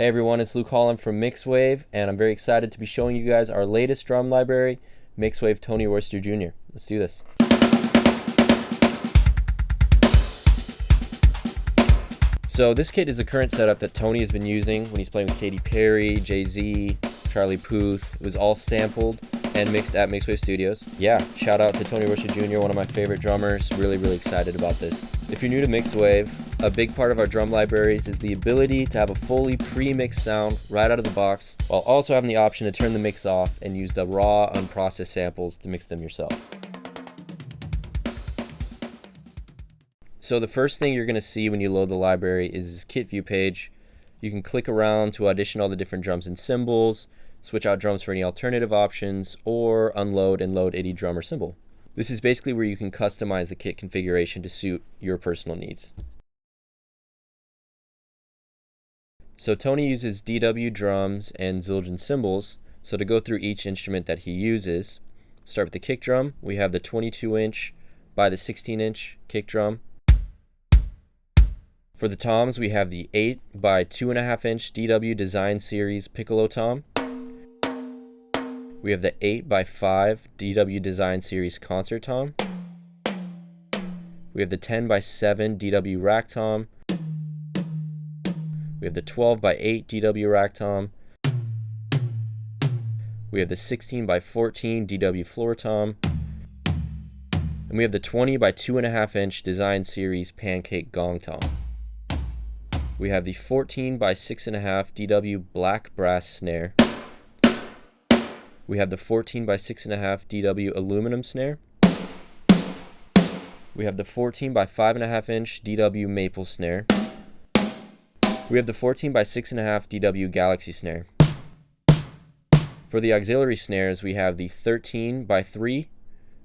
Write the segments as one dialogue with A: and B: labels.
A: Hey everyone, it's Luke Holland from MixWave, and I'm very excited to be showing you guys our latest drum library, MixWave Tony Royster Jr. Let's do this. So this kit is the current setup that Tony has been using when he's playing with Katy Perry, Jay-Z, Charlie Puth. It was all sampled and mixed at MixWave Studios. Yeah, shout out to Tony Royster Jr., one of my favorite drummers. Really excited about this. If you're new to MixWave, a big part of our drum libraries is the ability to have a fully pre-mixed sound right out of the box, while also having the option to turn the mix off and use the raw, unprocessed samples to mix them yourself. So the first thing you're going to see when you load the library is this kit view page. You can click around to audition all the different drums and cymbals, switch out drums for any alternative options, or unload and load any drum or cymbal. This is basically where you can customize the kit configuration to suit your personal needs. So Tony uses DW drums and Zildjian cymbals. So to go through each instrument that he uses, start with the kick drum. We have the 22-inch by the 16-inch kick drum. For the toms, we have the 8 by 2.5-inch DW Design Series Piccolo tom. We have the 8 by 5 DW Design Series Concert tom. We have the 10 by 7 DW Rack tom. We have the 12 by 8 DW Rack tom. We have the 16 by 14 DW Floor tom. And we have the 20 by 2.5-inch Design Series Pancake Gong tom. We have the 14 by 6.5 DW Black Brass Snare. We have the 14 by 6.5 DW Aluminum Snare. We have the 14 by 5.5-inch DW Maple Snare. We have the 14 by 6.5 DW Galaxy Snare. For the auxiliary snares, we have the 13 by 3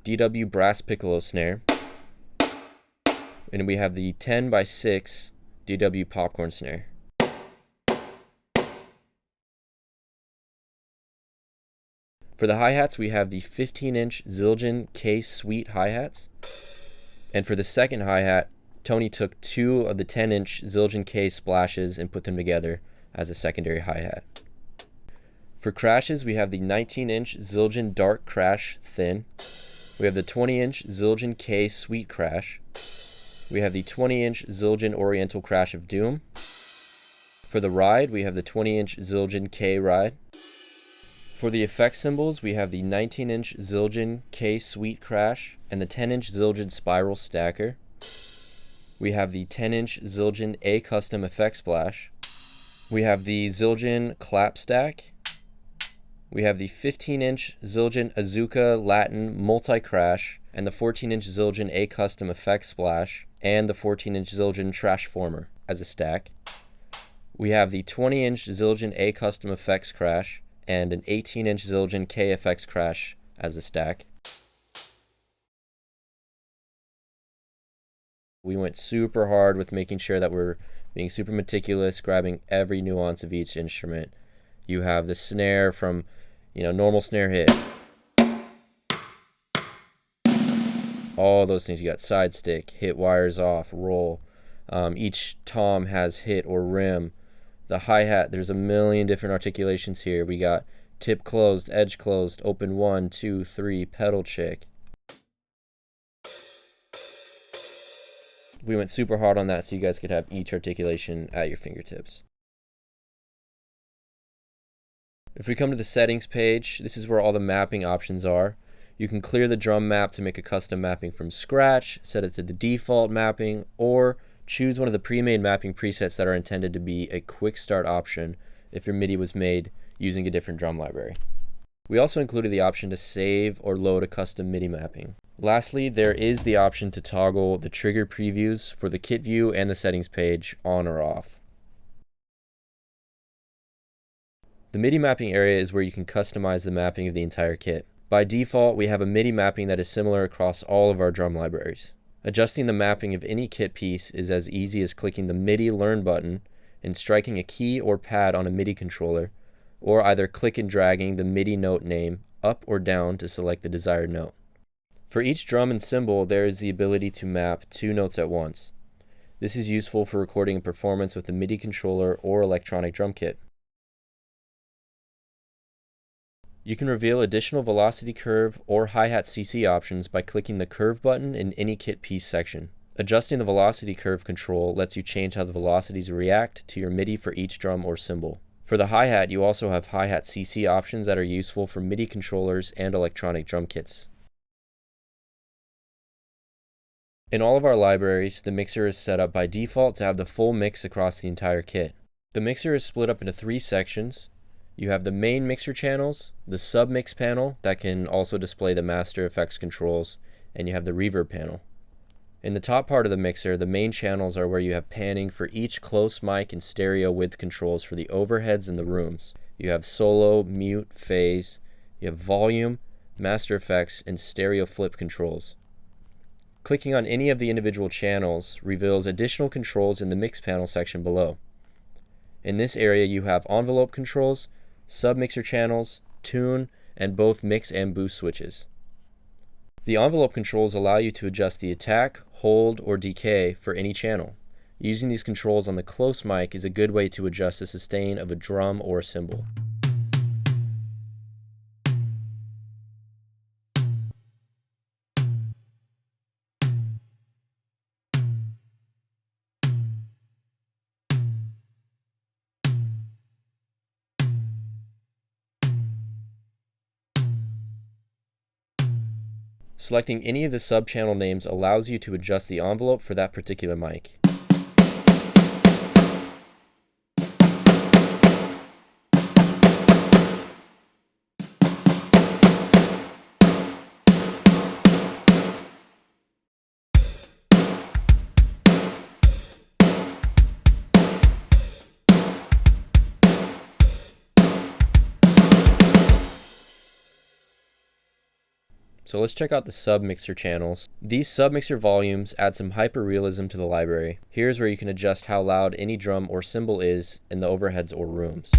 A: DW Brass Piccolo Snare. And we have the 10 by 6 DW Popcorn Snare. For the hi-hats, we have the 15-inch Zildjian K-Suite hi-hats. And for the second hi-hat, Tony took 2 of the 10-inch Zildjian K splashes and put them together as a secondary hi-hat. For crashes, we have the 19-inch Zildjian Dark Crash Thin. We have the 20-inch Zildjian K Sweet Crash. We have the 20-inch Zildjian Oriental Crash of Doom. For the ride, we have the 20-inch Zildjian K Ride. For the effect cymbals, we have the 19-inch Zildjian K Sweet Crash and the 10-inch Zildjian Spiral Stacker. We have the 10-inch Zildjian A Custom Effect Splash. We have the Zildjian Clap Stack. We have the 15-inch Zildjian Azuka Latin Multi-Crash and the 14-inch Zildjian A Custom Effect Splash and the 14-inch Zildjian Trash Former as a stack. We have the 20-inch Zildjian A Custom Effects Crash and an 18-inch Zildjian K Effects Crash as a stack. We went super hard with making sure that we're being super meticulous, grabbing every nuance of each instrument. You have the snare from, normal snare hit. All those things. You got side stick, hit wires off, roll. Each tom has hit or rim. The hi-hat, there's a million different articulations here. We got tip closed, edge closed, open 1, 2, 3, pedal chick. We went super hard on that so you guys could have each articulation at your fingertips. If we come to the settings page, this is where all the mapping options are. You can clear the drum map to make a custom mapping from scratch, set it to the default mapping, or choose one of the pre-made mapping presets that are intended to be a quick start option if your MIDI was made using a different drum library. We also included the option to save or load a custom MIDI mapping. Lastly, there is the option to toggle the trigger previews for the kit view and the settings page on or off. The MIDI mapping area is where you can customize the mapping of the entire kit. By default, we have a MIDI mapping that is similar across all of our drum libraries. Adjusting the mapping of any kit piece is as easy as clicking the MIDI Learn button and striking a key or pad on a MIDI controller, or either click and dragging the MIDI note name up or down to select the desired note. For each drum and cymbal, there is the ability to map 2 notes at once. This is useful for recording a performance with a MIDI controller or electronic drum kit. You can reveal additional velocity curve or hi-hat CC options by clicking the curve button in any kit piece section. Adjusting the velocity curve control lets you change how the velocities react to your MIDI for each drum or cymbal. For the hi-hat, you also have hi-hat CC options that are useful for MIDI controllers and electronic drum kits. In all of our libraries, the mixer is set up by default to have the full mix across the entire kit. The mixer is split up into 3 sections. You have the main mixer channels, the sub-mix panel that can also display the master effects controls, and you have the reverb panel. In the top part of the mixer, the main channels are where you have panning for each close mic and stereo width controls for the overheads in the rooms. You have solo, mute, phase, you have volume, master effects, and stereo flip controls. Clicking on any of the individual channels reveals additional controls in the mix panel section below. In this area, you have envelope controls, sub-mixer channels, tune, and both mix and boost switches. The envelope controls allow you to adjust the attack, hold, or decay for any channel. Using these controls on the close mic is a good way to adjust the sustain of a drum or a cymbal. Selecting any of the sub-channel names allows you to adjust the envelope for that particular mic. So let's check out the sub-mixer channels. These sub-mixer volumes add some hyper-realism to the library. Here's where you can adjust how loud any drum or cymbal is in the overheads or rooms.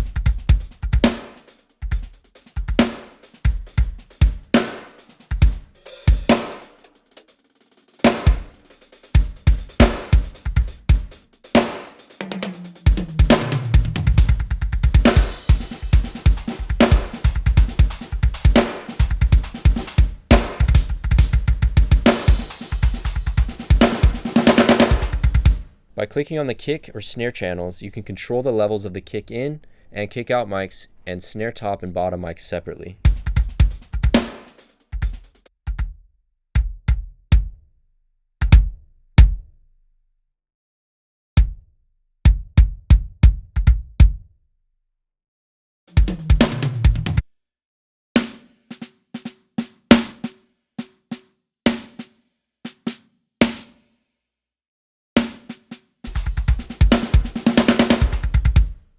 A: By clicking on the kick or snare channels, you can control the levels of the kick in and kick out mics and snare top and bottom mics separately.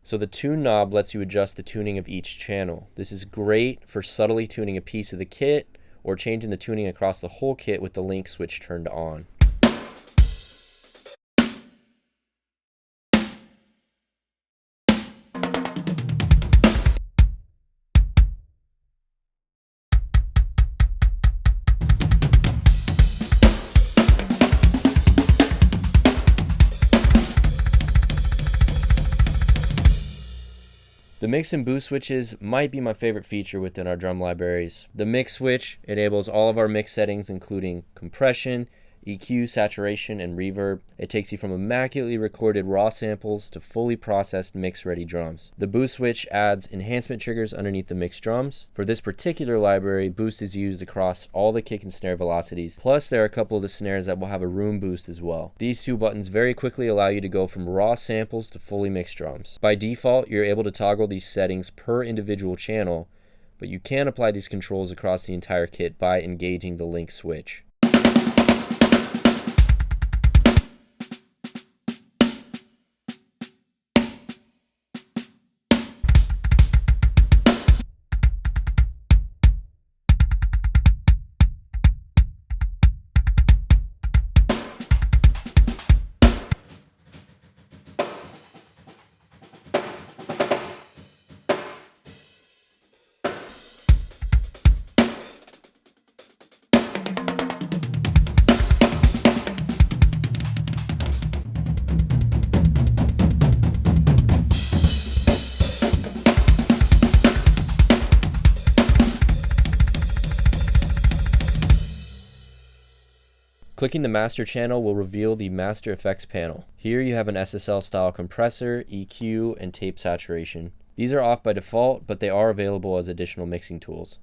A: So the tune knob lets you adjust the tuning of each channel. This is great for subtly tuning a piece of the kit or changing the tuning across the whole kit with the link switch turned on. The mix and boost switches might be my favorite feature within our drum libraries. The mix switch enables all of our mix settings, including compression, EQ, saturation, and reverb. It takes you from immaculately recorded raw samples to fully processed mix-ready drums. The boost switch adds enhancement triggers underneath the mixed drums. For this particular library, boost is used across all the kick and snare velocities. Plus, there are a couple of the snares that will have a room boost as well. These two buttons very quickly allow you to go from raw samples to fully mixed drums. By default, you're able to toggle these settings per individual channel, but you can apply these controls across the entire kit by engaging the link switch. Clicking the master channel will reveal the master effects panel. Here you have an SSL style compressor, EQ, and tape saturation. These are off by default, but they are available as additional mixing tools.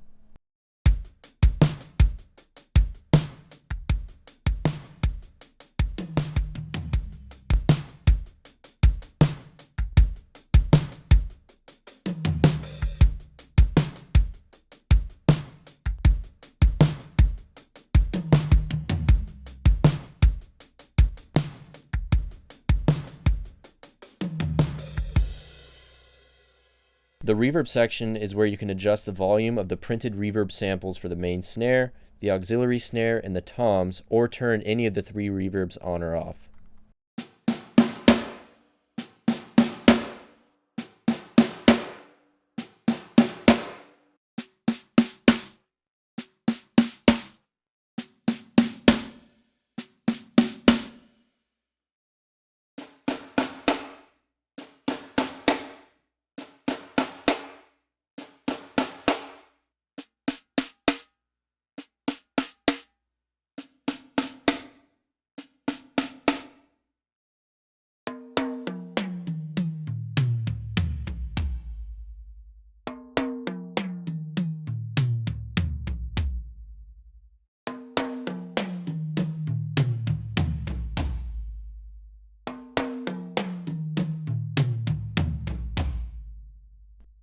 A: The reverb section is where you can adjust the volume of the printed reverb samples for the main snare, the auxiliary snare, and the toms, or turn any of the 3 reverbs on or off.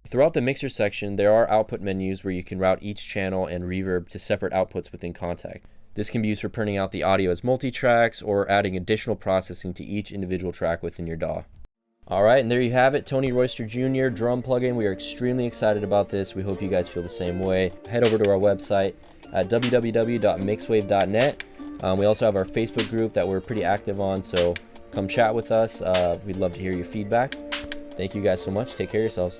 A: Throughout the mixer section, there are output menus where you can route each channel and reverb to separate outputs within Kontakt. This can be used for printing out the audio as multi-tracks or adding additional processing to each individual track within your DAW. Alright, and there you have it, Tony Royster Jr. drum plugin. We are extremely excited about this. We hope you guys feel the same way. Head over to our website at www.mixwave.net. We also have our Facebook group that we're pretty active on, so come chat with us. We'd love to hear your feedback. Thank you guys so much. Take care of yourselves.